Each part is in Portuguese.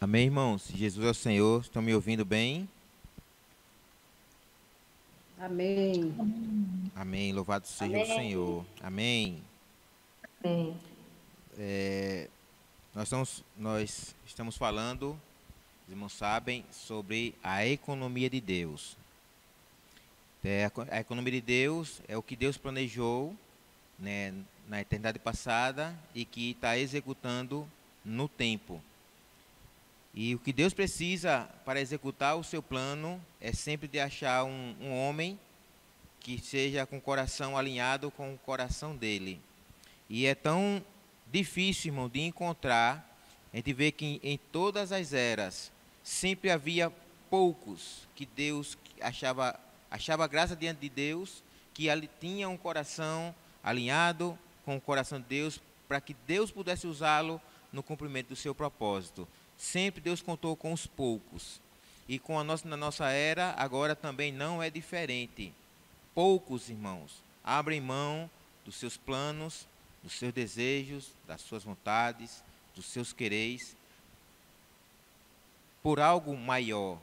Amém, irmãos? Jesus é o Senhor. Estão me ouvindo bem? Amém. Amém. Louvado seja o Amém. Senhor. Amém. Amém. Nós estamos falando, os irmãos sabem, sobre a economia de Deus. A economia de Deus é o que Deus planejou, né, na eternidade passada e que está executando no tempo. E o que Deus precisa para executar o seu plano é sempre de achar um homem que seja com o coração alinhado com o coração dele. E é tão difícil, irmão, de encontrar. A gente vê que em todas as eras sempre havia poucos que Deus achava graça diante de Deus, que ali tinha um coração alinhado com o coração de Deus, para que Deus pudesse usá-lo no cumprimento do seu propósito. Sempre Deus contou com os poucos. E na nossa era, agora também não é diferente. Poucos, irmãos, abrem mão dos seus planos, dos seus desejos, das suas vontades, dos seus quereres, por algo maior,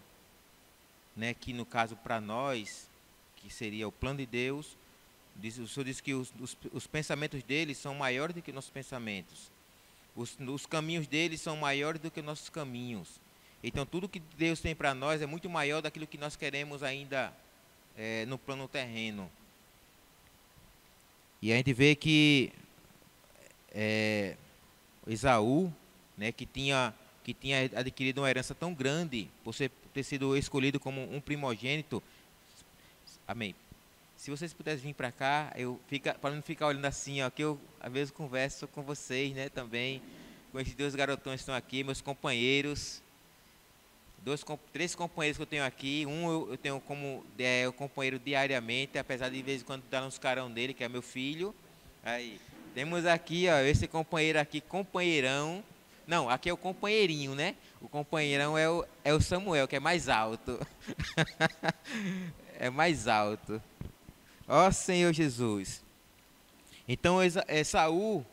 né? Que no caso para nós, que seria o plano de Deus, o Senhor diz que os pensamentos dele são maiores do que nossos pensamentos. Os caminhos dele são maiores do que nossos caminhos. Então tudo que Deus tem para nós é muito maior daquilo que nós queremos ainda no plano terreno. E a gente vê que Esaú, né, que tinha adquirido uma herança tão grande, por ter sido escolhido como um primogênito. Amém. Se vocês pudessem vir para cá, para não ficar olhando assim, ó, que eu às vezes converso com vocês, né, também, com esses dois garotões que estão aqui, meus companheiros, três companheiros que eu tenho aqui. Eu tenho como o companheiro diariamente, apesar de vez em quando dar uns carão dele, que é meu filho. Aí, temos aqui, ó, esse companheiro aqui, companheirão. Não, aqui é o companheirinho, né? O companheirão é o Samuel, que é mais alto. É mais alto. Ó Senhor Jesus. Então, Esaú,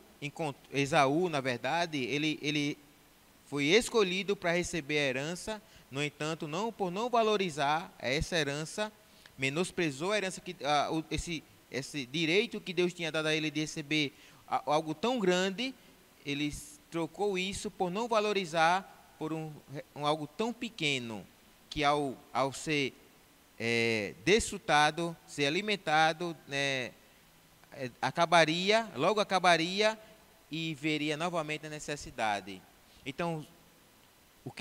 na verdade, ele foi escolhido para receber a herança. No entanto, por não valorizar essa herança, menosprezou a herança, esse direito que Deus tinha dado a ele de receber algo tão grande. Ele trocou isso por não valorizar por algo tão pequeno, que ao ser desfrutado, ser alimentado, né, logo acabaria e veria novamente a necessidade. Então, o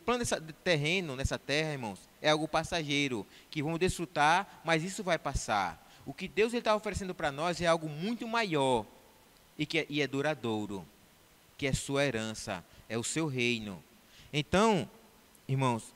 plano terreno, nessa terra, irmãos, é algo passageiro, que vamos desfrutar, mas isso vai passar. O que Deus está oferecendo para nós é algo muito maior e é duradouro, que é sua herança, é o seu reino. Então, irmãos,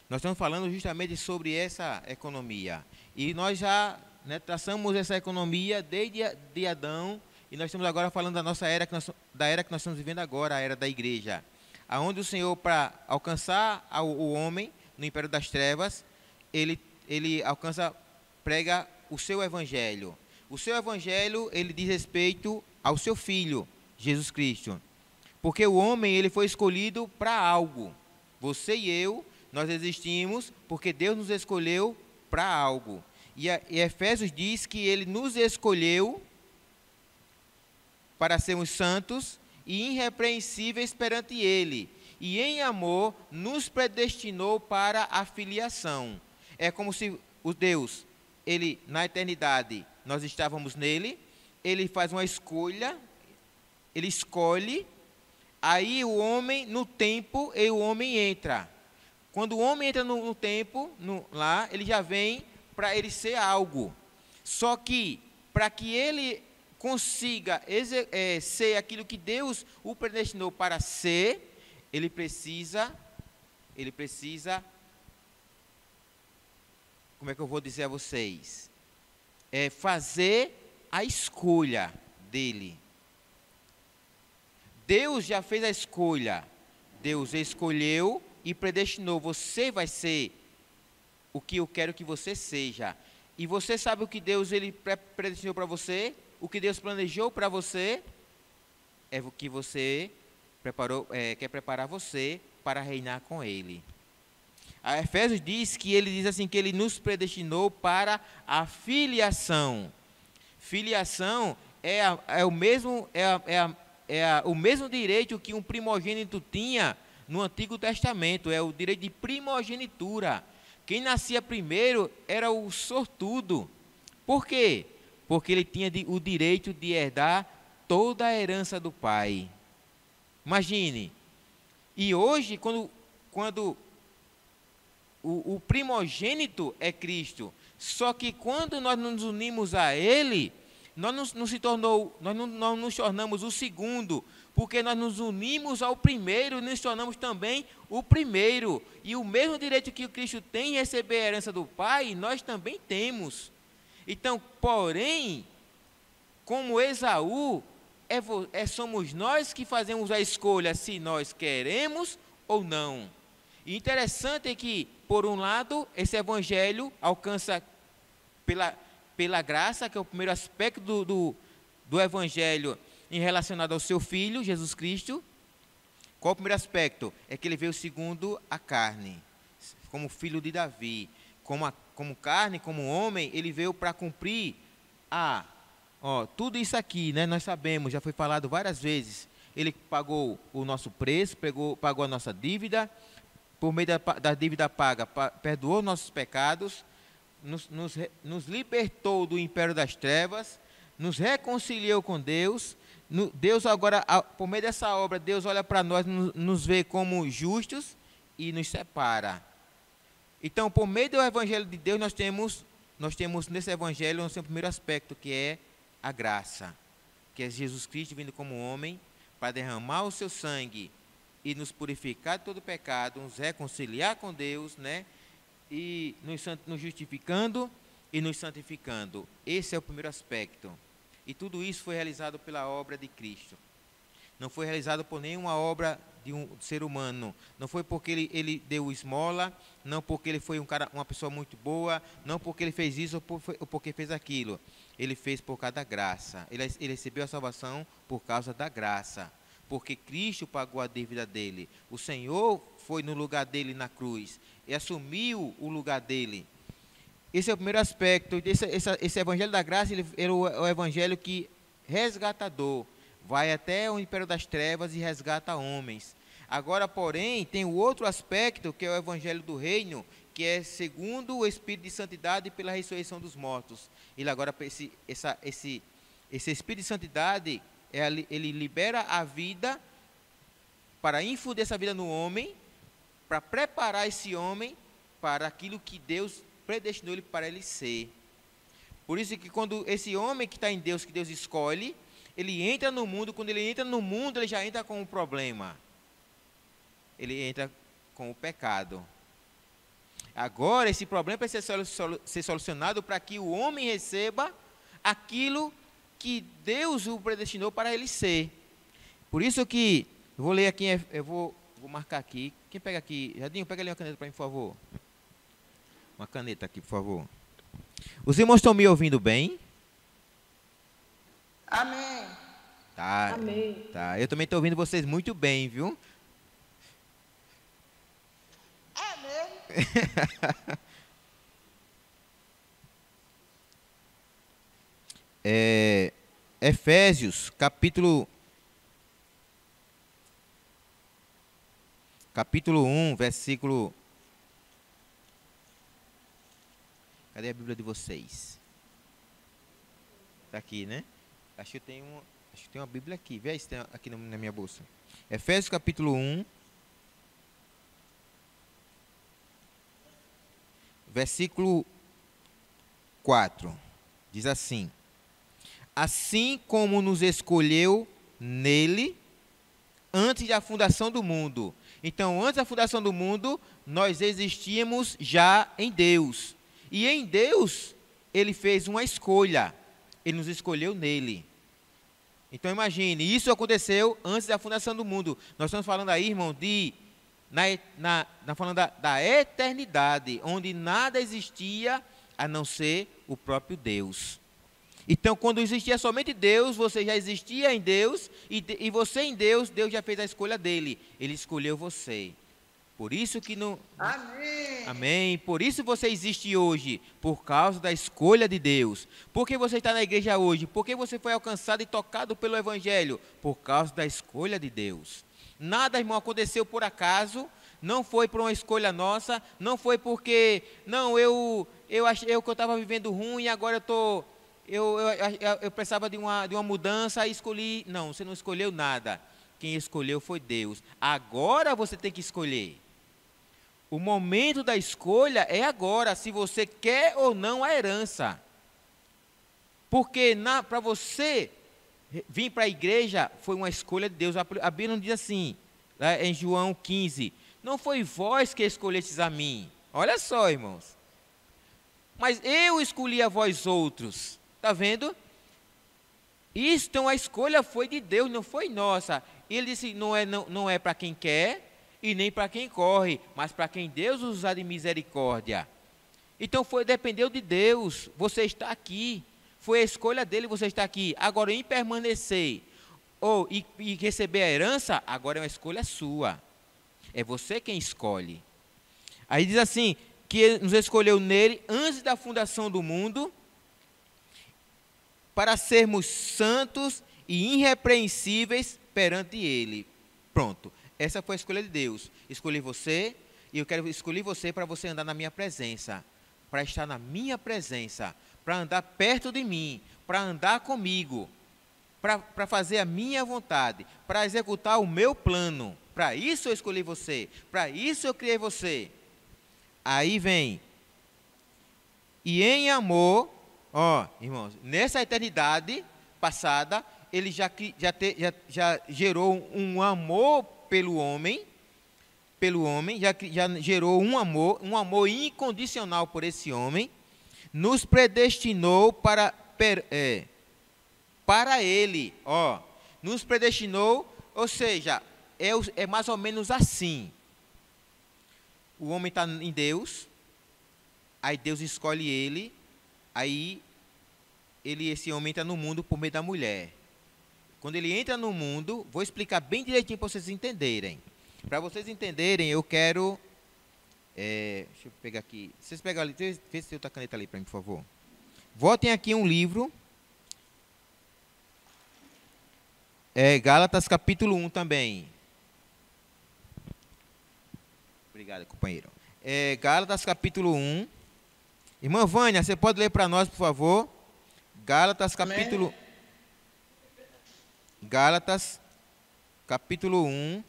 nós estamos falando justamente sobre essa economia. E nós já, né, traçamos essa economia desde de Adão. E nós estamos agora falando da nossa era, da era que nós estamos vivendo agora, a era da igreja. Aonde o Senhor, para alcançar o homem no império das trevas, ele prega o seu evangelho. O seu evangelho, ele diz respeito ao seu filho, Jesus Cristo. Porque o homem, ele foi escolhido para algo. Você e eu, nós existimos porque Deus nos escolheu para algo. E Efésios diz que ele nos escolheu para sermos santos e irrepreensíveis perante ele, e em amor nos predestinou para a filiação. É como se o Deus, ele na eternidade, nós estávamos nele, ele faz uma escolha, ele escolhe, aí o homem no tempo, e o homem entra. Quando o homem entra no tempo, lá, ele já vem para ele ser algo. Só que, para que ele consiga ser aquilo que Deus o predestinou para ser, ele precisa, como é que eu vou dizer a vocês? Fazer a escolha dele. Deus já fez a escolha. Deus escolheu e predestinou. Você vai ser o que eu quero que você seja. E você sabe o que Deus ele predestinou para você? O que Deus planejou para você é o que você preparou, quer preparar você para reinar com Ele. A Efésios diz que ele diz assim que ele nos predestinou para a filiação. Filiação é o mesmo o mesmo direito que um primogênito tinha no Antigo Testamento, é o direito de primogenitura. Quem nascia primeiro era o sortudo. Por quê? Porque ele tinha o direito de herdar toda a herança do pai. Imagine. E hoje, quando o primogênito é Cristo, só que quando nós nos unimos a Ele, nós não nos tornamos o segundo, porque nós nos unimos ao primeiro e nos tornamos também o primeiro. E o mesmo direito que o Cristo tem em receber a herança do Pai, nós também temos. Então, porém, como Esaú, somos nós que fazemos a escolha se nós queremos ou não. E interessante é que, por um lado, esse evangelho alcança pela graça, que é o primeiro aspecto do evangelho em relacionado ao seu filho, Jesus Cristo. Qual o primeiro aspecto? É que ele veio segundo a carne, como filho de Davi. Como carne, como homem, ele veio para cumprir tudo isso aqui, né? Nós sabemos, já foi falado várias vezes. Ele pagou o nosso preço, pagou a nossa dívida. Por meio da dívida paga, perdoou nossos pecados, nos libertou do império das trevas, nos reconciliou com Deus. Deus agora, por meio dessa obra, Deus olha para nós, nos vê como justos e nos separa. Então, por meio do evangelho de Deus, nós temos nesse evangelho o primeiro aspecto, que é a graça, que é Jesus Cristo vindo como homem para derramar o seu sangue e nos purificar de todo pecado, nos reconciliar com Deus, né? E nos justificando e nos santificando. Esse é o primeiro aspecto. E tudo isso foi realizado pela obra de Cristo. Não foi realizado por nenhuma obra de um ser humano. Não foi porque ele deu esmola, não porque ele foi uma pessoa muito boa, não porque ele fez isso ou porque fez aquilo. Ele fez por causa da graça. Ele recebeu a salvação por causa da graça. Porque Cristo pagou a dívida dele. O Senhor foi no lugar dele na cruz e assumiu o lugar dele. Esse é o primeiro aspecto. Esse evangelho da graça, ele é o evangelho que resgatador. Vai até o império das trevas e resgata homens. Agora, porém, tem o outro aspecto, que é o evangelho do reino, que é segundo o Espírito de santidade pela ressurreição dos mortos. Ele agora, esse Espírito de santidade, ele libera a vida para infundir essa vida no homem, para preparar esse homem para aquilo que Deus predestinou ele para ele ser. Por isso que quando esse homem que está em Deus, que Deus escolhe, ele entra no mundo. Quando ele entra no mundo, ele já entra com um problema. Ele entra com o pecado. Agora, esse problema precisa ser solucionado para que o homem receba aquilo que Deus o predestinou para ele ser. Por isso que, eu vou ler aqui, eu vou marcar aqui. Quem pega aqui? Jadinho, pega ali uma caneta para mim, por favor. Uma caneta aqui, por favor. Os irmãos estão me ouvindo bem? Amém. Tá. Amém. Tá. Eu também estou ouvindo vocês muito bem, viu? Amém. Efésios, capítulo 1, versículo... Cadê a Bíblia de vocês? Está aqui, né? Acho que tem uma Bíblia aqui. Vê se tem aqui na minha bolsa. Efésios capítulo 1, versículo 4. Diz assim: assim como nos escolheu nele antes da fundação do mundo. Então, antes da fundação do mundo, nós existíamos já em Deus. E em Deus, ele fez uma escolha. Ele nos escolheu nele. Então, imagine, isso aconteceu antes da fundação do mundo. Nós estamos falando aí, irmão, falando da eternidade, onde nada existia a não ser o próprio Deus. Então, quando existia somente Deus, você já existia em Deus, e você em Deus, Deus já fez a escolha dele. Ele escolheu você. Por isso que não... Amém. Amém. Por isso você existe hoje, por causa da escolha de Deus. Por que você está na igreja hoje? Por que você foi alcançado e tocado pelo Evangelho? Por causa da escolha de Deus. Nada, irmão, aconteceu por acaso, não foi por uma escolha nossa, não foi porque, não, eu achei que eu estava vivendo ruim e agora eu precisava de uma mudança e escolhi. Não, você não escolheu nada. Quem escolheu foi Deus. Agora você tem que escolher. O momento da escolha é agora, se você quer ou não a herança. Porque para você vir para a igreja foi uma escolha de Deus. A Bíblia não diz assim, né, em João 15, não foi vós que escolhestes a mim. Olha só, irmãos. Mas eu escolhi a vós outros. Está vendo? Isso, então a escolha foi de Deus, não foi nossa. E ele disse, não é para quem quer e nem para quem corre, mas para quem Deus usar de misericórdia. Então dependeu de Deus, você está aqui. Foi a escolha dele, você está aqui. Agora, em permanecer e receber a herança, agora é uma escolha sua. É você quem escolhe. Aí diz assim, que ele nos escolheu nele antes da fundação do mundo, para sermos santos e irrepreensíveis perante ele. Pronto. Essa foi a escolha de Deus. Escolhi você, e eu quero escolher você para você andar na minha presença. Para estar na minha presença. Para andar perto de mim. Para andar comigo. Para fazer a minha vontade. Para executar o meu plano. Para isso eu escolhi você. Para isso eu criei você. Aí vem. E em amor, ó, irmãos, nessa eternidade passada, ele já gerou um amor pelo homem, já gerou um amor incondicional por esse homem, nos predestinou para ele, ó, nos predestinou, ou seja, é mais ou menos assim, o homem está em Deus, aí Deus escolhe ele, aí esse homem entra no mundo por meio da mulher. Quando ele entra no mundo, vou explicar bem direitinho para vocês entenderem. Para vocês entenderem, eu quero... deixa eu pegar aqui. Vocês pegam ali, vê se tem outra caneta ali para mim, por favor. Voltem aqui um livro. Gálatas capítulo 1 também. Obrigado, companheiro. Gálatas capítulo 1. Irmã Vânia, você pode ler para nós, por favor? Gálatas capítulo... Gálatas, capítulo 1,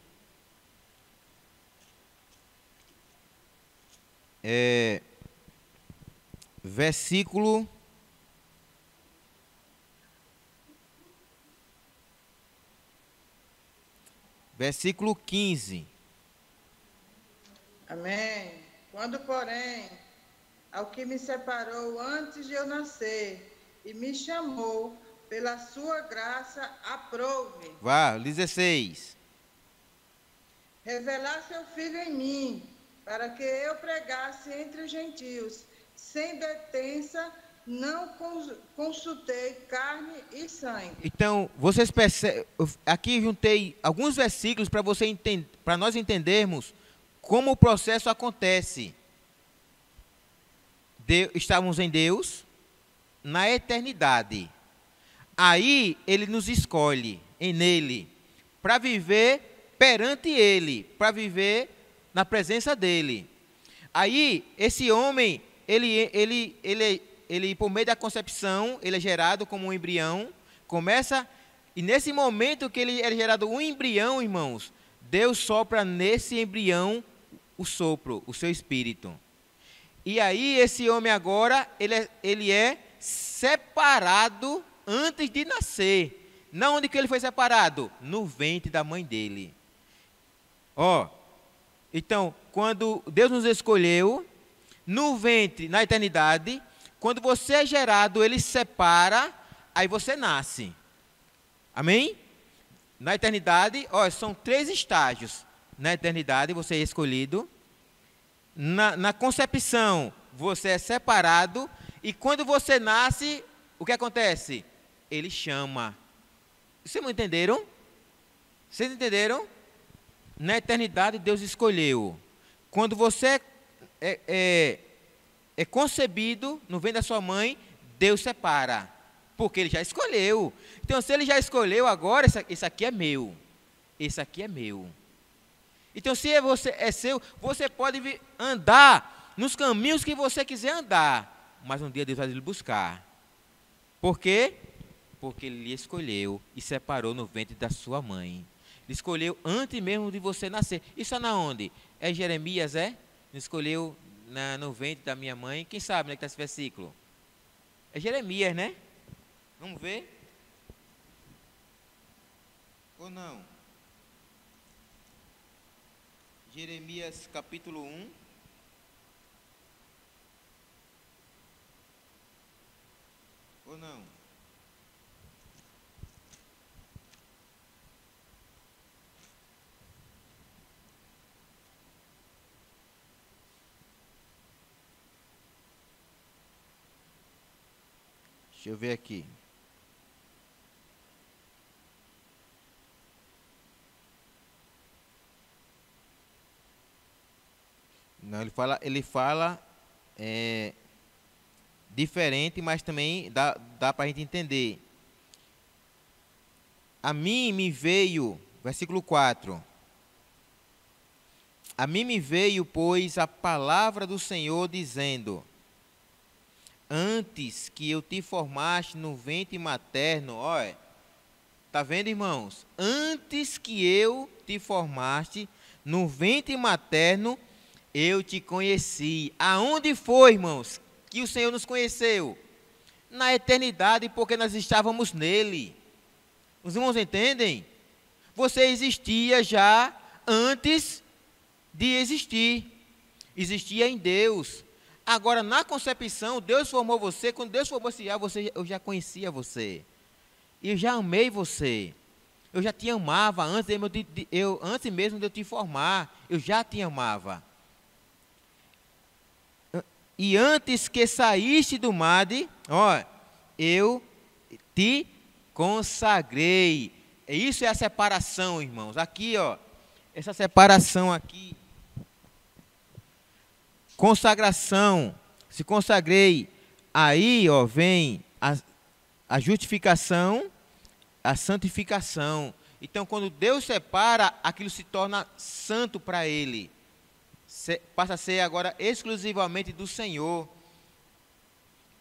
versículo 15. Amém. Quando, porém, ao que me separou antes de eu nascer e me chamou, pela sua graça, aprove. Vá, 16. Revelar seu Filho em mim, para que eu pregasse entre os gentios, sem detença, não consultei carne e sangue. Então, vocês percebem, aqui juntei alguns versículos para nós entendermos como o processo acontece. Estávamos em Deus, na eternidade. Aí ele nos escolhe nele para viver perante ele, para viver na presença dele. Aí esse homem, ele por meio da concepção, ele é gerado como um embrião, e nesse momento que ele é gerado um embrião, irmãos, Deus sopra nesse embrião o sopro, o seu espírito. E aí esse homem agora, ele é separado antes de nascer. Não, onde que ele foi separado? No ventre da mãe dele. Ó, então, quando Deus nos escolheu, no ventre, na eternidade, quando você é gerado, ele separa, aí você nasce. Amém? Na eternidade, ó, são 3 estágios. Na eternidade, você é escolhido. Na concepção, você é separado. E quando você nasce, o que acontece? Ele chama. Vocês não entenderam? Vocês entenderam? Na eternidade, Deus escolheu. Quando você é concebido no ventre da sua mãe, Deus separa. Porque Ele já escolheu. Então, se Ele já escolheu, agora, esse aqui é meu. Esse aqui é meu. Então, se você é seu, você pode andar nos caminhos que você quiser andar. Mas um dia Deus vai lhe buscar. Por quê? Porque Ele lhe escolheu e separou no ventre da sua mãe. Ele escolheu antes mesmo de você nascer. Isso é na onde? É Jeremias, é? Ele escolheu no ventre da minha mãe. Quem sabe, né, que está esse versículo? É Jeremias, né? Vamos ver? Ou não? Jeremias capítulo 1. Ou não? Deixa eu ver aqui. Não, ele fala diferente, mas também dá para a gente entender. A mim me veio, versículo 4. A mim me veio, pois, a palavra do Senhor, dizendo: antes que eu te formaste no ventre materno, olha, tá vendo, irmãos? Antes que eu te formaste no ventre materno, eu te conheci. Aonde foi, irmãos, que o Senhor nos conheceu? Na eternidade, porque nós estávamos nele. Os irmãos entendem? Você existia já antes de existir. Existia em Deus. Agora, na concepção, Deus formou você. Quando Deus formou você, eu já conhecia você. Eu já amei você. Eu já te amava antes mesmo de eu te formar. Eu já te amava. E antes que saíste do mar, eu te consagrei. Isso é a separação, irmãos. Aqui, essa separação aqui. Consagração. Se consagrei. Aí, vem a justificação, a santificação. Então, quando Deus separa, aquilo se torna santo para Ele. Passa a ser agora exclusivamente do Senhor.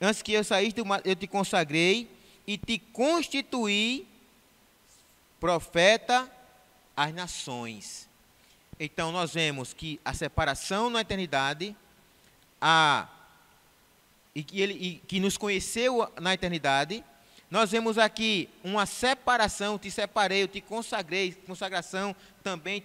Antes que eu saísse do mar, eu te consagrei e te constituí profeta às nações. Então nós vemos que a separação na eternidade, que nos conheceu na eternidade. Nós vemos aqui uma separação, te separei, eu te consagrei. Consagração também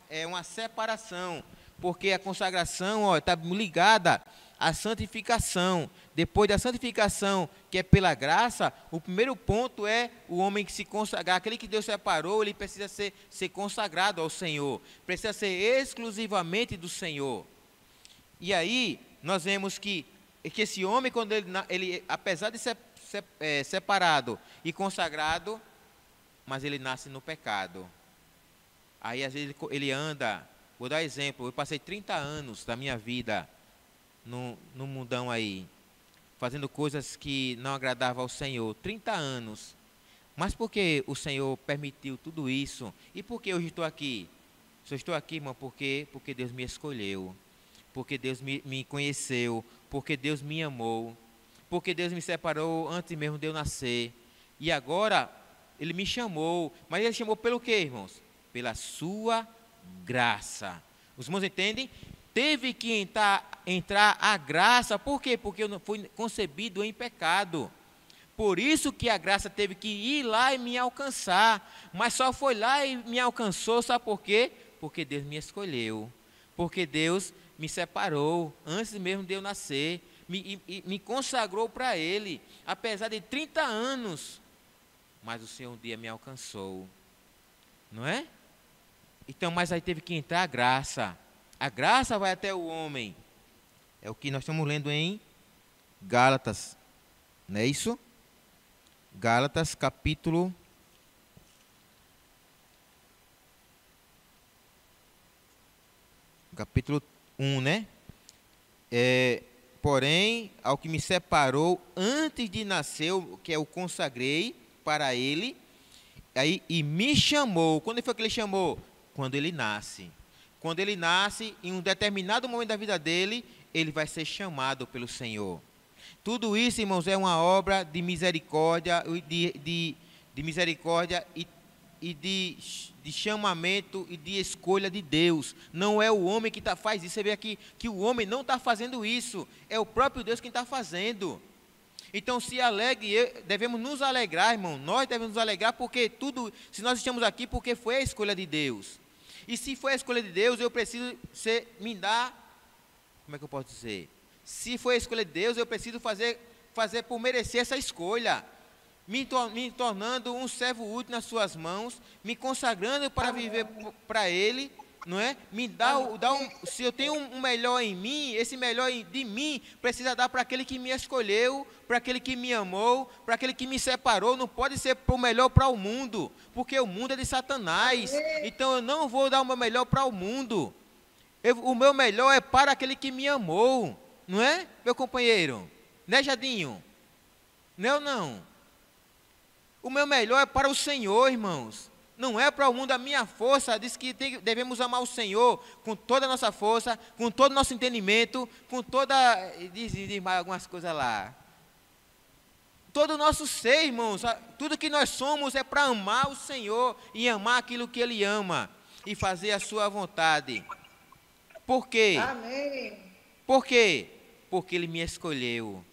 é uma separação, porque a consagração está ligada à santificação. Depois da santificação, que é pela graça, o primeiro ponto é o homem que se consagrar. Aquele que Deus separou, ele precisa ser consagrado ao Senhor. Precisa ser exclusivamente do Senhor. E aí, nós vemos que esse homem, quando ele apesar de ser separado e consagrado, mas ele nasce no pecado. Aí, às vezes, ele anda. Vou dar exemplo, eu passei 30 anos da minha vida no mundão aí, fazendo coisas que não agradavam ao Senhor. 30 anos. Mas por que o Senhor permitiu tudo isso? E por que hoje estou aqui? Só estou aqui, irmão, porque Deus me escolheu. Porque Deus me conheceu. Porque Deus me amou. Porque Deus me separou antes mesmo de eu nascer. E agora, Ele me chamou. Mas Ele chamou pelo quê, irmãos? Pela sua graça. Os irmãos entendem? Teve que entrar a graça. Por quê? Porque eu não fui concebido em pecado. Por isso que a graça teve que ir lá e me alcançar. Mas só foi lá e me alcançou. Sabe por quê? Porque Deus me escolheu. Porque Deus me separou antes mesmo de eu nascer. Me consagrou para Ele. Apesar de 30 anos. Mas o Senhor um dia me alcançou. Não é? Então, mas aí teve que entrar a graça. A graça vai até o homem. É o que nós estamos lendo em Gálatas, não é isso? Gálatas capítulo 1, né? Porém, ao que me separou antes de nascer, que eu consagrei para ele, aí, e me chamou. Quando foi que ele chamou? Quando ele nasce. Quando ele nasce, em um determinado momento da vida dele, ele vai ser chamado pelo Senhor. Tudo isso, irmãos, é uma obra de misericórdia, de misericórdia e de chamamento e de escolha de Deus. Não é o homem que faz isso. Você vê aqui que o homem não está fazendo isso. É o próprio Deus quem está fazendo. Então se alegre, devemos nos alegrar, irmão. Nós devemos nos alegrar porque tudo, se nós estamos aqui, porque foi a escolha de Deus. E se foi a escolha de Deus, eu preciso me dar, como é que eu posso dizer? Se foi a escolha de Deus, eu preciso fazer por merecer essa escolha. Me tornando um servo útil nas suas mãos, me consagrando para viver para Ele, não é? Se eu tenho um melhor em mim, esse melhor de mim precisa dar para aquele que me escolheu, para aquele que me amou, para aquele que me separou. Não pode ser para o melhor para o mundo, porque o mundo é de Satanás. Então eu não vou dar o meu melhor para o mundo. O meu melhor é para aquele que me amou, não é, meu companheiro? Né, Jadinho? Não, não. O meu melhor é para o Senhor, irmãos. Não é para o mundo. A minha força diz que devemos amar o Senhor com toda a nossa força, com todo o nosso entendimento, com toda... Diz mais algumas coisas lá. Todo o nosso ser, irmãos. Tudo que nós somos é para amar o Senhor e amar aquilo que Ele ama e fazer a sua vontade. Por quê? Amém. Por quê? Porque Ele me escolheu,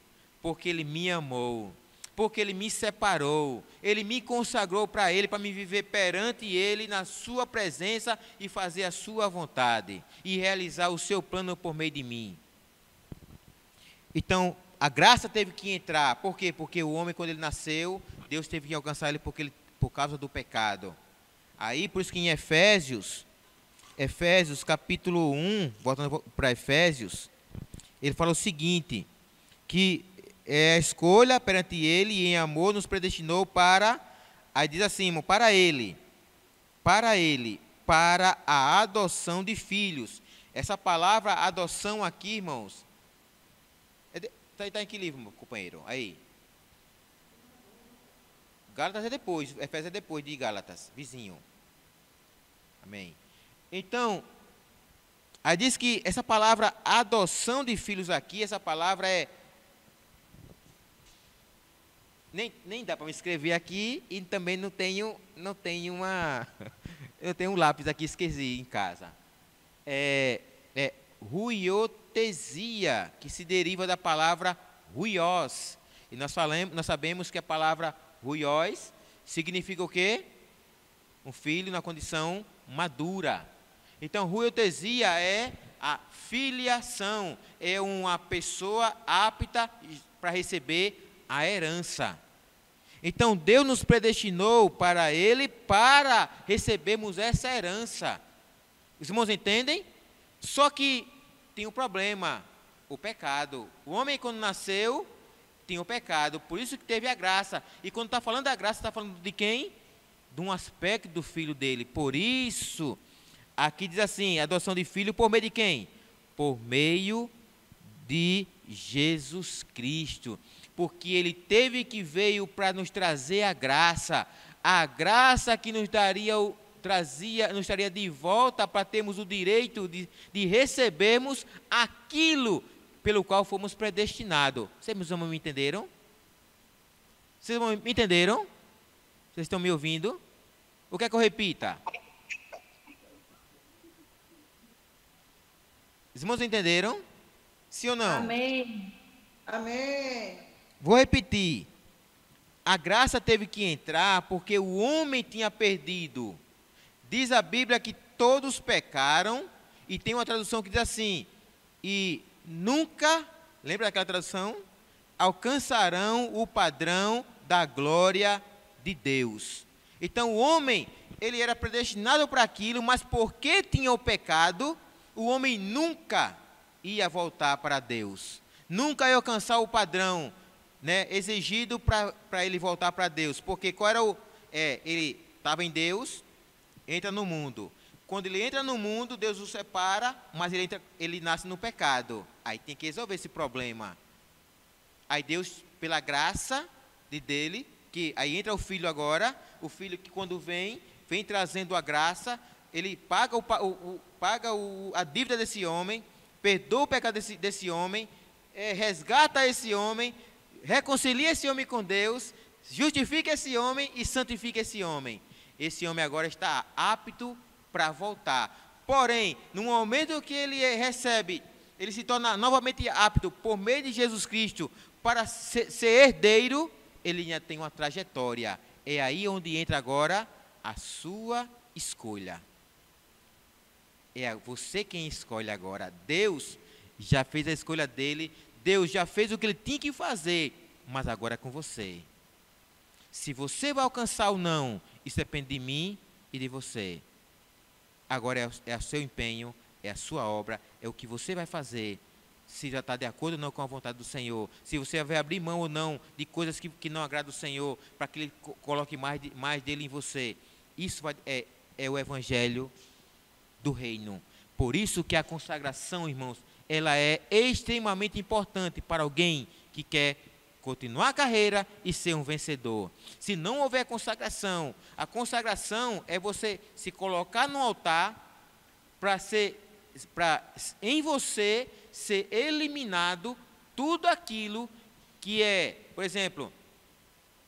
porque Ele me amou, porque Ele me separou, Ele me consagrou para Ele, para me viver perante Ele, na sua presença e fazer a sua vontade, e realizar o seu plano por meio de mim. Então, a graça teve que entrar, por quê? Porque o homem, quando ele nasceu, Deus teve que alcançar ele por causa do pecado. Aí, por isso que em Efésios capítulo 1, voltando para Efésios, ele fala o seguinte, que é a escolha perante Ele e em amor nos predestinou para, aí diz assim, irmão, para a adoção de filhos. Essa palavra adoção aqui, irmãos, está em que livro, meu companheiro? Aí. Gálatas é depois, Efésios é depois de Gálatas, vizinho. Amém. Então, aí diz que essa palavra adoção de filhos aqui, essa palavra é... Nem dá para me escrever aqui e também não tenho eu tenho um lápis aqui, esqueci em casa. É ruiotesia, que se deriva da palavra ruios. E nós sabemos que a palavra ruios significa o quê? Um filho na condição madura. Então, ruiotesia é a filiação, é uma pessoa apta para receber a herança. Então Deus nos predestinou para Ele para recebermos essa herança. Os irmãos entendem? Só que tem um problema, o pecado. O homem quando nasceu tinha o pecado, por isso que teve a graça. E quando está falando da graça, está falando de quem? De um aspecto do filho dele. Por isso, aqui diz assim, adoção de filho por meio de quem? Por meio de Jesus Cristo. Porque Ele veio para nos trazer a graça que nos traria de volta para termos o direito de recebermos aquilo pelo qual fomos predestinados. Vocês me entenderam? Vocês me entenderam? Vocês estão me ouvindo? O que é que eu repita? Os irmãos entenderam? Sim ou não? Amém. Amém. Vou repetir. A graça teve que entrar porque o homem tinha perdido. Diz a Bíblia que todos pecaram, e tem uma tradução que diz assim, e nunca, lembra daquela tradução? Alcançarão o padrão da glória de Deus. Então o homem, ele era predestinado para aquilo, mas porque tinha o pecado, o homem nunca ia voltar para Deus. Nunca ia alcançar o padrão né, exigido para ele voltar para Deus. Porque qual era ele estava em Deus, entra no mundo. Quando ele entra no mundo, Deus o separa, mas ele nasce no pecado. Aí tem que resolver esse problema. Aí Deus, pela graça dele, que aí entra o filho agora, o filho que quando vem trazendo a graça, ele paga, a dívida desse homem, perdoa o pecado desse homem, resgata esse homem, reconcilia esse homem com Deus, justifica esse homem e santifica esse homem. Esse homem agora está apto para voltar. Porém, no momento que ele recebe, ele se torna novamente apto por meio de Jesus Cristo para ser herdeiro, ele ainda tem uma trajetória. É aí onde entra agora a sua escolha. É você quem escolhe agora. Deus já fez a escolha dele, Deus já fez o que ele tinha que fazer, mas agora é com você. Se você vai alcançar ou não, isso depende de mim e de você. Agora é o seu empenho, é a sua obra, é o que você vai fazer. Se já está de acordo ou não com a vontade do Senhor. Se você vai abrir mão ou não de coisas que não agradam o Senhor, para que Ele coloque mais dele em você. Isso é o evangelho do reino. Por isso que a consagração, irmãos, ela é extremamente importante para alguém que quer continuar a carreira e ser um vencedor. Se não houver consagração, a consagração é você se colocar no altar para em você ser eliminado tudo aquilo que é, por exemplo,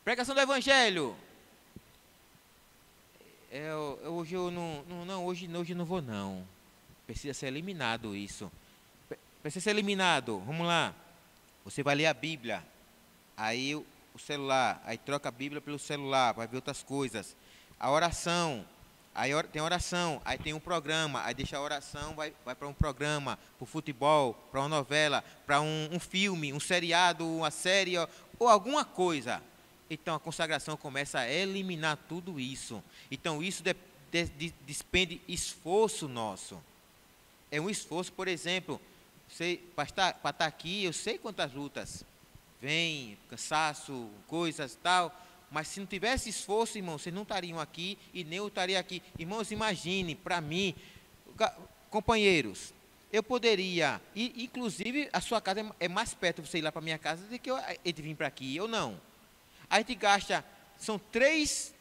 pregação do evangelho. Hoje eu hoje não vou não. Precisa ser eliminado isso. Precisa ser eliminado. Vamos lá. Você vai ler a Bíblia. Aí o celular, aí troca a Bíblia pelo celular, vai ver outras coisas. A oração, aí tem oração, aí tem um programa, aí deixa a oração, vai para um programa, para o futebol, para uma novela, para um filme, um seriado, uma série, ou alguma coisa. Então a consagração começa a eliminar tudo isso. Então isso despende esforço nosso. É um esforço, por exemplo, para estar aqui, eu sei quantas lutas. Vem, cansaço, coisas tal, mas se não tivesse esforço, irmãos, vocês não estariam aqui e nem eu estaria aqui. Irmãos, imagine, para mim, companheiros, eu poderia, inclusive a sua casa é mais perto de você ir lá para a minha casa do que eu de vir para aqui, ou não. A gente gasta, são três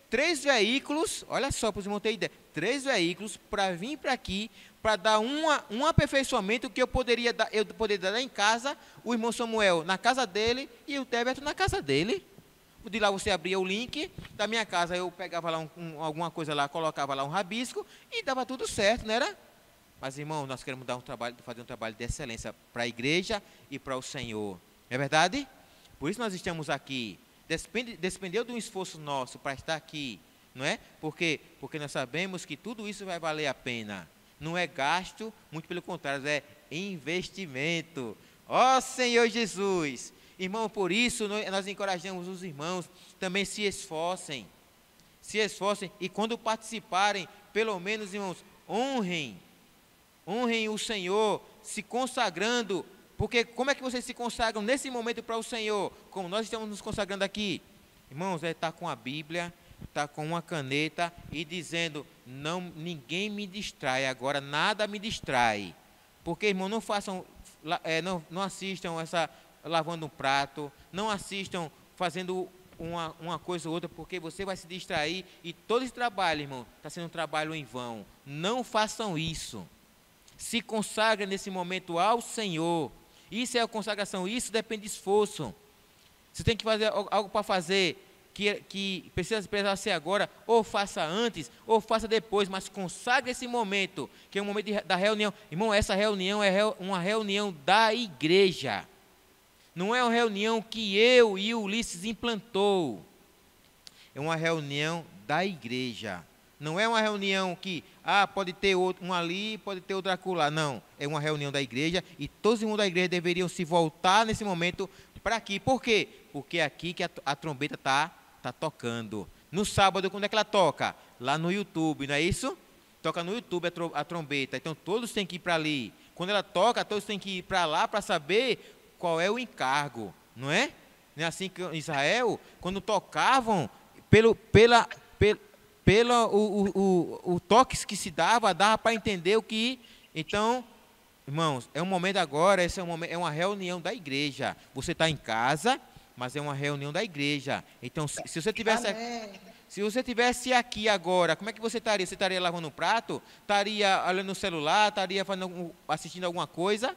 veículos, olha só, para os irmãos terem ideia, 3 veículos para vir para aqui, para dar um aperfeiçoamento que eu poderia dar em casa, o irmão Samuel na casa dele e o Teberto na casa dele. De lá você abria o link, da minha casa eu pegava lá alguma coisa lá, colocava lá um rabisco e dava tudo certo, não era? Mas, irmão, nós queremos fazer um trabalho de excelência para a igreja e para o Senhor. Não é verdade? Por isso nós estamos aqui. Despendeu de um esforço nosso para estar aqui, não é? Porque nós sabemos que tudo isso vai valer a pena. Não é gasto, muito pelo contrário, é investimento. Ó Senhor Jesus! Irmão, por isso nós encorajamos os irmãos, também se esforcem, e quando participarem, pelo menos, irmãos, honrem o Senhor, se consagrando, porque como é que vocês se consagram nesse momento para o Senhor, como nós estamos nos consagrando aqui? Irmãos, estar com a Bíblia, estar com uma caneta e dizendo, ninguém me distrai agora, nada me distrai, porque, irmão, não façam, não assistam lavando um prato, não assistam fazendo uma coisa ou outra, porque você vai se distrair e todo esse trabalho, irmão, está sendo um trabalho em vão. Não façam isso. Se consagrem nesse momento ao Senhor. Isso é a consagração, isso depende de esforço. Você tem que fazer algo para fazer que precisa ser agora, ou faça antes, ou faça depois, mas consagre esse momento, que é o momento da reunião. Irmão, essa reunião é uma reunião da igreja. Não é uma reunião que eu e o Ulisses implantou. É uma reunião da igreja. Não é uma reunião que, pode ter um ali, pode ter outro acolá. Não, é uma reunião da igreja e todos os irmãos da igreja deveriam se voltar nesse momento para aqui. Por quê? Porque é aqui que a trombeta está tocando. No sábado, quando é que ela toca? Lá no YouTube, não é isso? Toca no YouTube a trombeta. Então todos têm que ir para ali. Quando ela toca, todos têm que ir para lá para saber qual é o encargo, não é? Não é assim que em Israel, quando tocavam, pelo toque que se dava para entender o que. Então, irmãos, é um momento agora, esse é um momento, é uma reunião da igreja. Você está em casa, mas é uma reunião da igreja. Então, se você tivesse, Amém. se você tivesse aqui agora, como é que você estaria? Você estaria lavando um prato? Estaria olhando no celular? Estaria assistindo alguma coisa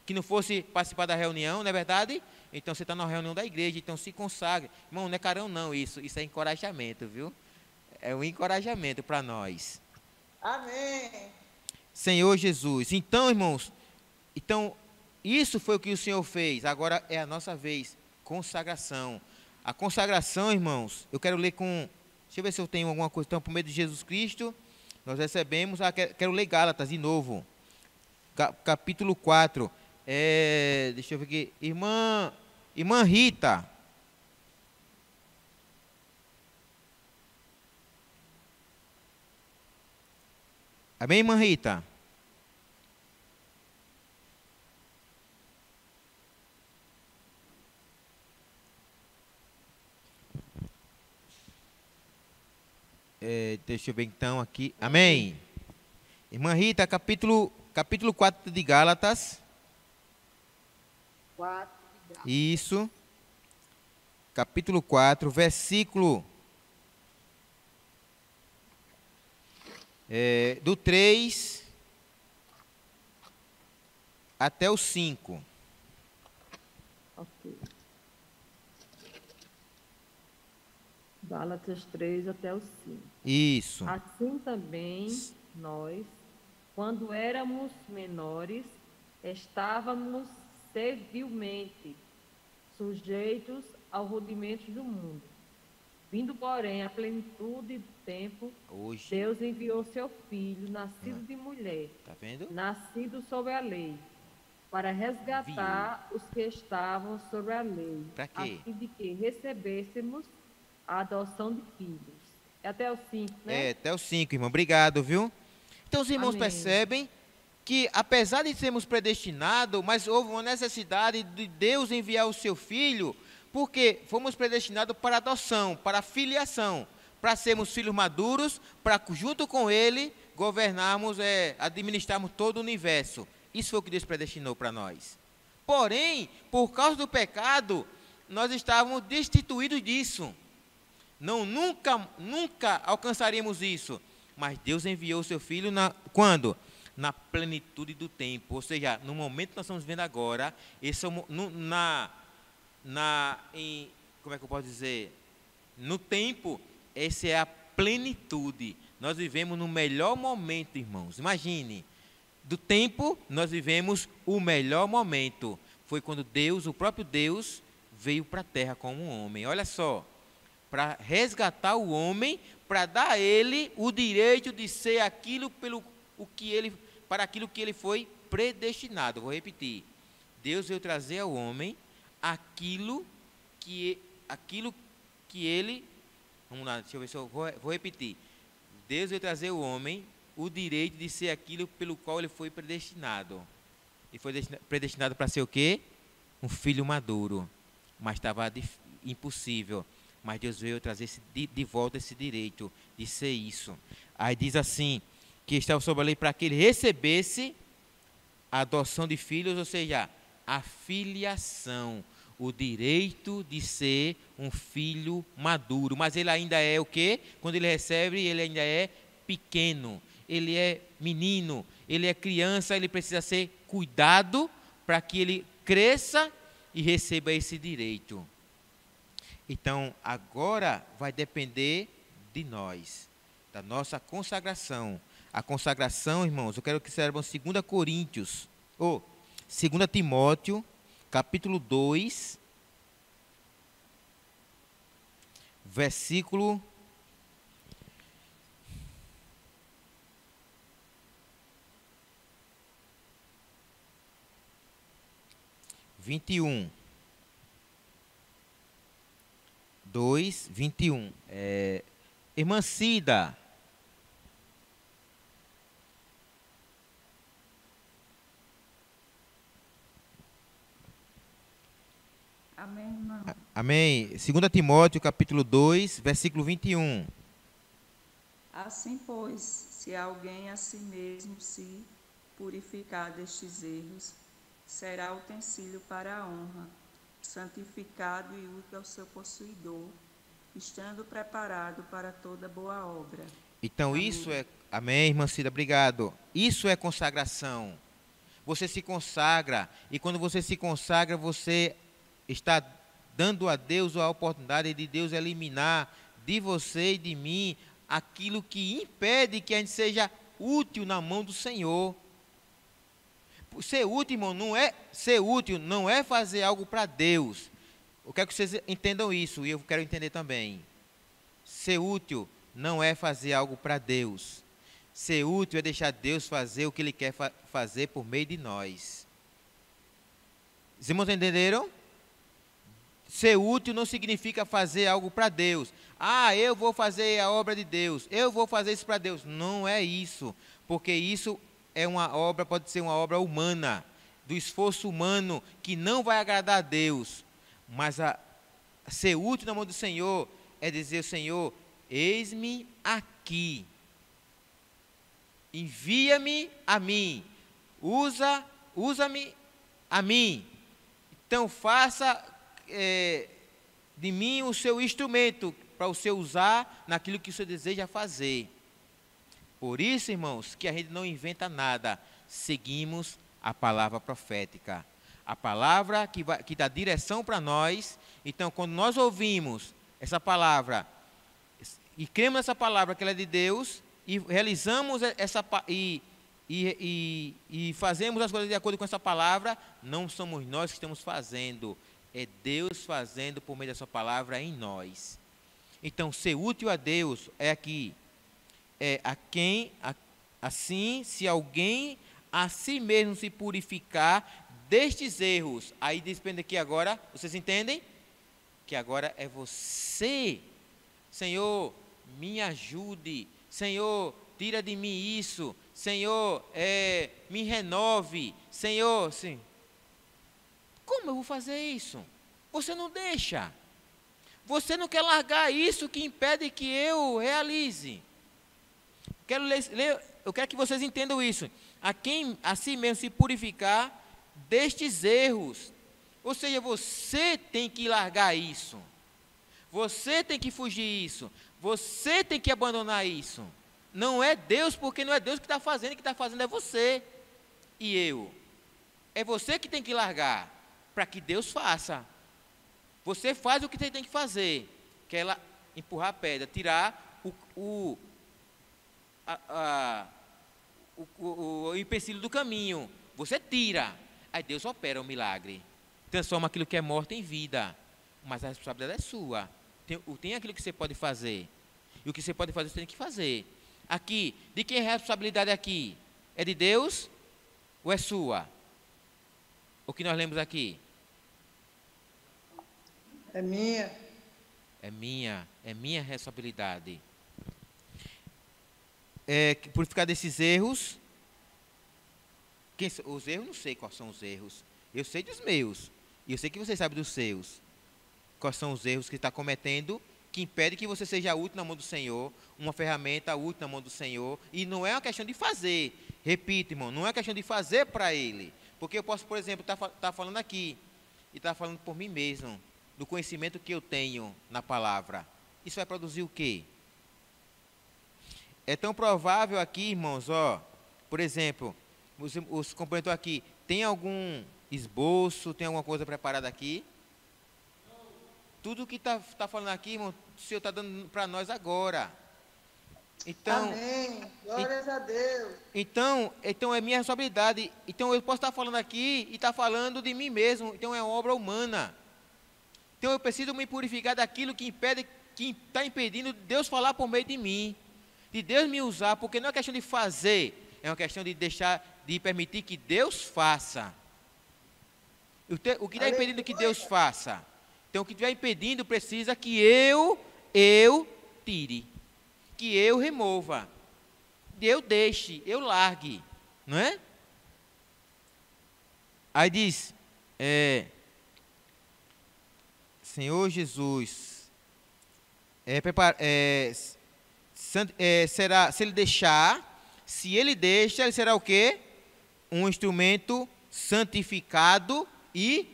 que não fosse participar da reunião, não é verdade? Então você está na reunião da igreja, então se consagre. Irmão, não é carão não, isso é encorajamento, viu? É um encorajamento para nós. Amém. Senhor Jesus. Então, irmãos, então isso foi o que o Senhor fez. Agora é a nossa vez. Consagração. A consagração, irmãos, eu quero ler com. Deixa eu ver se eu tenho alguma coisa. Então, por meio de Jesus Cristo, nós recebemos. Quero ler Gálatas de novo. Capítulo 4. Deixa eu ver aqui. Irmã Rita. Amém, irmã Rita? Deixa eu ver então aqui. Amém. Irmã Rita, capítulo 4 de Gálatas. 4 de Gálatas. Isso. Capítulo 4, versículo do 3 até o 5. Ok. Gálatas 3 até o 5. Isso. Assim também nós, quando éramos menores, estávamos servilmente sujeitos ao rudimento do mundo. Vindo, porém, à plenitude do tempo, Hoje. Deus enviou seu Filho, nascido de mulher, Tá vendo? nascido sob a lei, para resgatar os que estavam sobre a lei, Pra quê? a fim de que recebêssemos a adoção de filhos. É até o 5, né? Até o 5, irmão. Obrigado, viu? Então os irmãos Amém. percebem que, apesar de sermos predestinados, mas houve uma necessidade de Deus enviar o seu Filho, porque fomos predestinados para adoção, para filiação, para sermos filhos maduros, para junto com Ele governarmos, administrarmos todo o universo. Isso foi o que Deus predestinou para nós. Porém, por causa do pecado, nós estávamos destituídos disso. Nunca alcançaríamos isso. Mas Deus enviou o seu Filho quando? Na plenitude do tempo. Ou seja, no momento que nós estamos vivendo agora, esse é como é que eu posso dizer? No tempo, essa é a plenitude. Nós vivemos no melhor momento, irmãos. Imagine, do tempo, nós vivemos o melhor momento. Foi quando Deus, o próprio Deus, veio para a terra como um homem. Olha só, para resgatar o homem, para dar a ele o direito de ser para aquilo que ele foi predestinado. Vou repetir. Deus veio trazer ao homem aquilo que ele. Vamos lá, deixa eu ver se eu vou repetir. Deus veio trazer ao homem o direito de ser aquilo pelo qual ele foi predestinado. E foi predestinado para ser o quê? Um filho maduro. Mas estava impossível. Mas Deus veio trazer de volta esse direito de ser isso. Aí diz assim, que estava sob a lei para que ele recebesse a adoção de filhos, ou seja, a filiação, o direito de ser um filho maduro. Mas ele ainda é o quê? Quando ele recebe, ele ainda é pequeno, ele é menino, ele é criança, ele precisa ser cuidado para que ele cresça e receba esse direito. Então, agora vai depender de nós, da nossa consagração. A consagração, irmãos, eu quero que saibam 2 Coríntios, ou 2 Timóteo, capítulo 2, versículo 21. 2, 21. Irmã Cida. Amém, irmão. Amém. 2 Timóteo, capítulo 2, versículo 21. Assim, pois, se alguém a si mesmo se purificar destes erros, será utensílio para a honra, santificado e útil ao seu possuidor, estando preparado para toda boa obra. Então Amém. isso é... Amém, irmã Cida, obrigado. Isso é consagração. Você se consagra, e quando você se consagra, você está dando a Deus a oportunidade de Deus eliminar de você e de mim aquilo que impede que a gente seja útil na mão do Senhor. Ser útil, irmão, não é fazer algo para Deus. Eu quero que vocês entendam isso, e eu quero entender também. Ser útil não é fazer algo para Deus. Ser útil é deixar Deus fazer o que Ele quer fazer por meio de nós. Os irmãos entenderam? Ser útil não significa fazer algo para Deus. Ah, eu vou fazer a obra de Deus, eu vou fazer isso para Deus. Não é isso, porque isso é uma obra, pode ser uma obra humana, do esforço humano, que não vai agradar a Deus. Mas ser útil na mão do Senhor é dizer: Senhor, eis-me aqui, envia-me a mim, usa-me a mim. Então faça de mim o seu instrumento, para o Senhor usar naquilo que o Senhor deseja fazer. Por isso, irmãos, que a gente não inventa nada, seguimos a palavra profética, a palavra que dá direção para nós. Então, quando nós ouvimos essa palavra e cremos nessa palavra que ela é de Deus, e realizamos e fazemos as coisas de acordo com essa palavra, não somos nós que estamos fazendo, é Deus fazendo por meio da sua palavra em nós. Então, ser útil a Deus é aqui, assim, se alguém a si mesmo se purificar destes erros. Aí depende aqui agora, vocês entendem? Que agora é você. Senhor, me ajude. Senhor, tira de mim isso. Senhor, me renove. Senhor, sim. Como eu vou fazer isso? Você não deixa. Você não quer largar isso que impede que eu realize. Eu quero que vocês entendam isso. A quem a si mesmo se purificar destes erros. Ou seja, você tem que largar isso. Você tem que fugir isso. Você tem que abandonar isso. Não é Deus, porque não é Deus que está fazendo, o que está fazendo é você e eu. É você que tem que largar, para que Deus faça. Você faz o que você tem que fazer, que é ela empurrar a pedra, tirar o empecilho do caminho. Você tira, aí Deus opera o milagre, transforma aquilo que é morto em vida. Mas a responsabilidade é sua. Tem aquilo que você pode fazer, e o que você pode fazer, você tem que fazer. Aqui, de quem é a responsabilidade aqui? É de Deus ou é sua? O que nós lemos aqui? É minha. É minha responsabilidade. Purificar desses erros. Os erros, não sei quais são os erros. Eu sei dos meus. E eu sei que você sabe dos seus. Quais são os erros que está cometendo, que impede que você seja útil na mão do Senhor, uma ferramenta útil na mão do Senhor. E não é uma questão de fazer. Repito, irmão, não é uma questão de fazer para Ele. Porque eu posso, por exemplo, estar falando aqui, e estar falando por mim mesmo, do conhecimento que eu tenho na palavra. Isso vai produzir o quê? É tão provável aqui, irmãos, por exemplo, os componentes aqui, tem algum esboço, tem alguma coisa preparada aqui? Tudo que está falando aqui, irmão, o Senhor está dando para nós agora. Então, amém. Glórias a Deus. Então é minha responsabilidade. Então eu posso estar falando aqui e estar falando de mim mesmo. Então é uma obra humana. Então eu preciso me purificar daquilo que está impedindo Deus falar por meio de mim, de Deus me usar, porque não é questão de fazer, é uma questão de permitir que Deus faça. O que está impedindo que Deus faça? Então o que estiver impedindo precisa que eu tire, que eu remova, eu deixe, eu largue, não é? Aí diz, Senhor Jesus, será, se ele deixa, ele será o quê? Um instrumento santificado e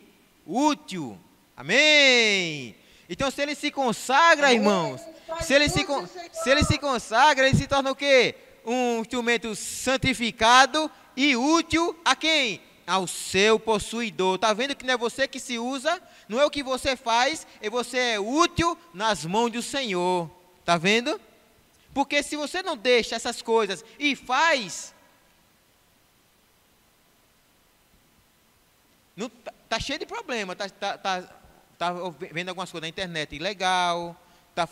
útil. Amém. Então, se ele se consagra, irmãos, se ele se consagra, ele se torna o quê? Um instrumento santificado e útil a quem? Ao seu possuidor. Está vendo que não é você que se usa, não é o que você faz, e você é útil nas mãos do Senhor. Está vendo? Porque se você não deixa essas coisas e faz, tá cheio de problema, tá vendo algumas coisas na internet ilegal, tá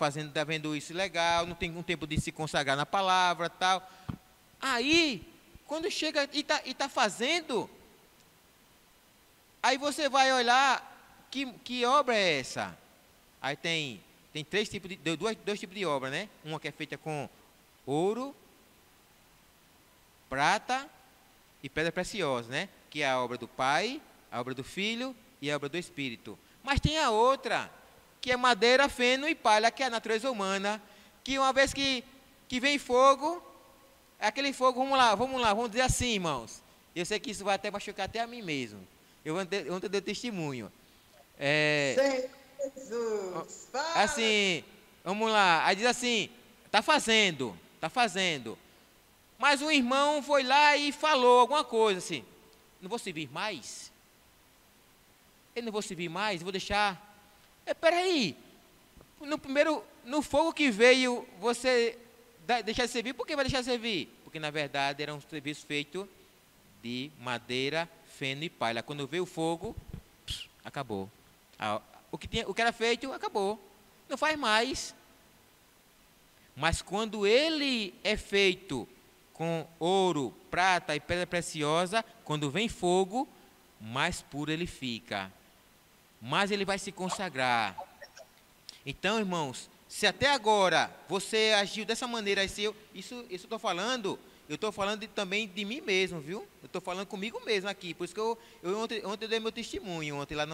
vendo isso ilegal, não tem um tempo de se consagrar na palavra, tal. Aí, quando chega e tá fazendo, aí você vai olhar que obra é essa? Aí tem dois tipos de obra, né? Uma que é feita com ouro, prata e pedra preciosa, né? Que é a obra do Pai, a obra do Filho e a obra do Espírito. Mas tem a outra, que é madeira, feno e palha, que é a natureza humana, que uma vez que vem fogo, aquele fogo, vamos dizer assim, irmãos. Eu sei que isso vai até machucar até a mim mesmo. Ontem deu testemunho. Jesus, assim, vamos lá, aí diz assim, está fazendo. Mas um irmão foi lá e falou alguma coisa assim, não vou servir mais? Eu não vou servir mais, vou deixar. Peraí, no fogo que veio, você deixar de servir, por que vai deixar de servir? Porque na verdade era um serviço feito de madeira, feno e palha. Quando veio o fogo, acabou. O que era feito, acabou. Não faz mais. Mas quando ele é feito com ouro, prata e pedra preciosa, quando vem fogo, mais puro ele fica. Mais ele vai se consagrar. Então, irmãos, se até agora você agiu dessa maneira, isso eu estou falando também de mim mesmo, viu? Eu estou falando comigo mesmo aqui. Por isso que ontem eu dei meu testemunho. Ontem lá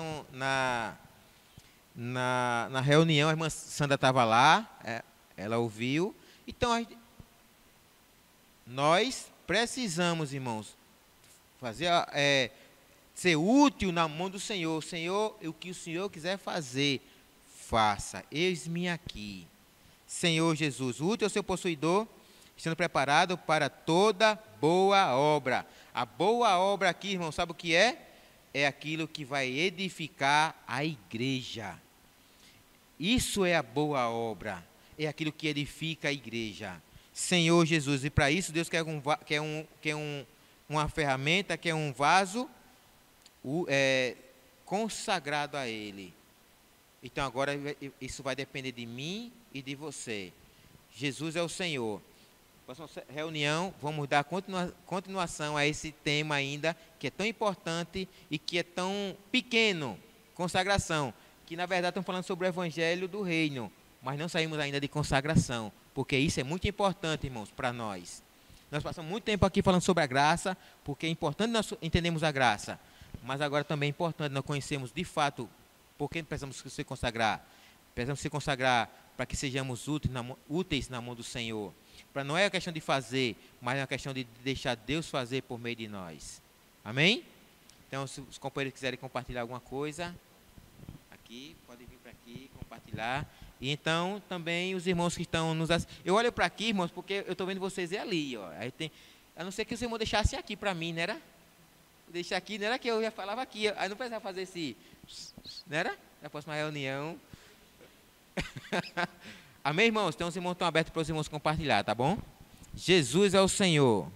na reunião, a irmã Sandra estava lá, ela ouviu. Então, nós precisamos, irmãos, fazer, ser útil na mão do Senhor. Senhor, o que o Senhor quiser fazer, faça. Eis-me aqui. Senhor Jesus, útil ao seu possuidor, estando preparado para toda boa obra. A boa obra aqui, irmão, sabe o que é? É aquilo que vai edificar a igreja. Isso é a boa obra. É aquilo que edifica a igreja. Senhor Jesus, e para isso Deus quer uma ferramenta, quer um vaso consagrado a Ele. Então agora isso vai depender de mim e de você. Jesus é o Senhor. Próxima reunião, vamos dar continuação a esse tema ainda, que é tão importante e que é tão pequeno, consagração, que na verdade estamos falando sobre o Evangelho do Reino, mas não saímos ainda de consagração, porque isso é muito importante, irmãos, para nós. Nós passamos muito tempo aqui falando sobre a graça, porque é importante nós entendermos a graça, mas agora também é importante nós conhecermos de fato por que precisamos se consagrar. Precisamos se consagrar para que sejamos úteis na mão do Senhor. Não é uma questão de fazer, mas é uma questão de deixar Deus fazer por meio de nós. Amém? Então, se os companheiros quiserem compartilhar alguma coisa, aqui, podem vir para aqui, compartilhar. E então, também os irmãos que estão nos assistindo. Eu olho para aqui, irmãos, porque eu estou vendo vocês ali, ó. Aí tem, a não ser que os irmãos deixassem aqui para mim, não era? Deixar aqui, não era que eu já falava aqui. Aí não precisava fazer esse, não era? Na próxima reunião. Amém, irmãos? Então os irmãos estão abertos para os irmãos compartilhar, tá bom? Jesus é o Senhor.